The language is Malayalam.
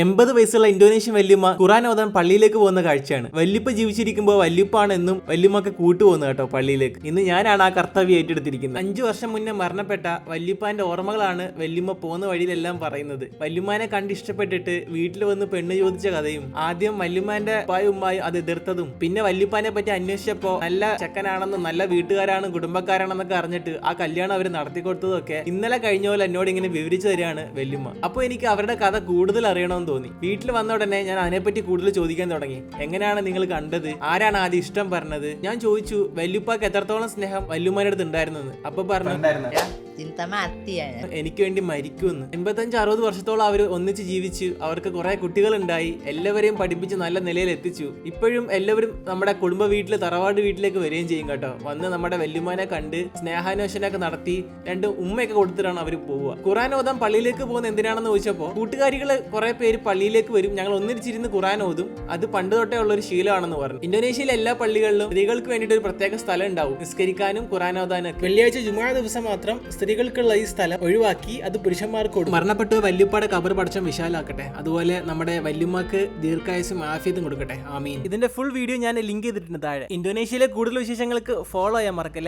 80 വയസ്സുള്ള ഇന്തോനേഷ്യൻ വല്യമ്മ ഖുറാൻ ഓതാൻ പള്ളിയിലേക്ക് പോകുന്ന കാഴ്ചയാണ്. വല്യപ്പ ജീവിച്ചിരിക്കുമ്പോൾ വല്യപ്പാണ് എന്നും വല്യമ്മക്ക് കൂട്ടുപോകുന്നത് കേട്ടോ പള്ളിയിലേക്ക്. ഇന്ന് ഞാനാണ് ആ കർത്തവ്യം ഏറ്റെടുത്തിരിക്കുന്നത്. 5 വർഷം മുന്നേ മരണപ്പെട്ട വല്യപ്പാന്റെ ഓർമ്മകളാണ് വല്യമ്മ പോകുന്ന വഴിയിലെല്ലാം പറയുന്നത്. വല്യമ്മാനെ കണ്ട് ഇഷ്ടപ്പെട്ടിട്ട് വീട്ടിൽ വന്ന് പെണ്ണ് ചോദിച്ച കഥയും, ആദ്യം വല്യമ്മാന്റെ ഉപ്പായും ഉമ്മായും അത് എതിർത്തതും, പിന്നെ വല്യപ്പാനെ പറ്റി അന്വേഷിച്ചപ്പോ നല്ല ചെക്കനാണെന്നും നല്ല വീട്ടുകാരാണ് കുടുംബക്കാരാണെന്നൊക്കെ അറിഞ്ഞിട്ട് ആ കല്യാണം അവർ നടത്തിക്കൊടുത്തതും ഒക്കെ ഇന്നലെ കഴിഞ്ഞ പോലെ എന്നോട് ഇങ്ങനെ വിവരിച്ചു തരികയാണ് വല്യമ്മ. അപ്പൊ എനിക്ക് അവരുടെ കഥ കൂടുതൽ അറിയണമെന്ന് തോന്നി. വീട്ടിൽ വന്ന ഉടനെ ഞാൻ അതിനെപ്പറ്റി കൂടുതൽ ചോദിക്കാൻ തുടങ്ങി. എങ്ങനെയാണ് നിങ്ങൾ കണ്ടത്, ആരാണ് ആദ്യം ഇഷ്ടം പറഞ്ഞത്? ഞാൻ ചോദിച്ചു വല്യുപ്പാക്ക് എത്രത്തോളം സ്നേഹം വല്യുമാരുടെ അടുത്ത് ഉണ്ടായിരുന്നെന്ന്. അപ്പൊ പറഞ്ഞു എനിക്ക് വേണ്ടി മരിക്കുമെന്ന്. 85-60 വർഷത്തോളം അവർ ഒന്നിച്ച് ജീവിച്ചു. അവർക്ക് കുറെ കുട്ടികളുണ്ടായി. എല്ലാവരെയും പഠിപ്പിച്ച് നല്ല നിലയിൽ എത്തിച്ചു. ഇപ്പോഴും എല്ലാവരും നമ്മുടെ കുടുംബ വീട്ടിൽ തറവാട് വീട്ടിലേക്ക് വരികയും ചെയ്യും കേട്ടോ. വന്ന് നമ്മുടെ വല്യുമാനെ കണ്ട് സ്നേഹാന്വേഷണമൊക്കെ നടത്തി 2 ഉമ്മയൊക്കെ കൊടുത്തിട്ടാണ് അവർ പോവുക. ഖുറാൻ ഓതാൻ പള്ളിയിലേക്ക് പോകുന്ന എന്തിനാണെന്ന് ചോദിച്ചപ്പോൾ കൂട്ടുകാരികൾ കുറെ പേര് പള്ളിയിലേക്ക് വരും, ഞങ്ങൾ ഒന്നിച്ചിരുന്ന് ഖുറാൻ ഓതും, അത് പണ്ട് തൊട്ടേ ഉള്ള ഒരു ശീലമാണെന്ന് പറഞ്ഞു. ഇന്തോനേഷ്യയിലെ എല്ലാ പള്ളികളിലും സ്ത്രീകൾക്ക് വേണ്ടിയിട്ട് ഒരു പ്രത്യേക സ്ഥലം ഉണ്ടാവും നിസ്കരിക്കാനും ഖുറാൻ ഓതാനും. വെള്ളിയാഴ്ച ജുമുഅ ദിവസം മാത്രം സ്ത്രീകൾക്കുള്ള ഈ സ്ഥലം ഒഴിവാക്കി അത് പുരുഷന്മാർക്ക് കൊടുക്കും. മരണപ്പെട്ട വല്യുപ്പാടെ ഖബർ പടച്ചം വിശാലാക്കട്ടെ. അതുപോലെ നമ്മുടെ വല്യുമ്മക്ക് ദീർഘായുസും ആഫിയത്തും കൊടുക്കട്ടെ. ആമീൻ. ഇതിന്റെ ഫുൾ വീഡിയോ ഞാൻ ലിങ്ക് ചെയ്തിട്ടുണ്ട് താഴെ. ഇന്തോനേഷ്യയിലെ കൂടുതൽ വിശേഷങ്ങൾക്ക് ഫോളോ ചെയ്യാൻ മറക്കല്ലേ.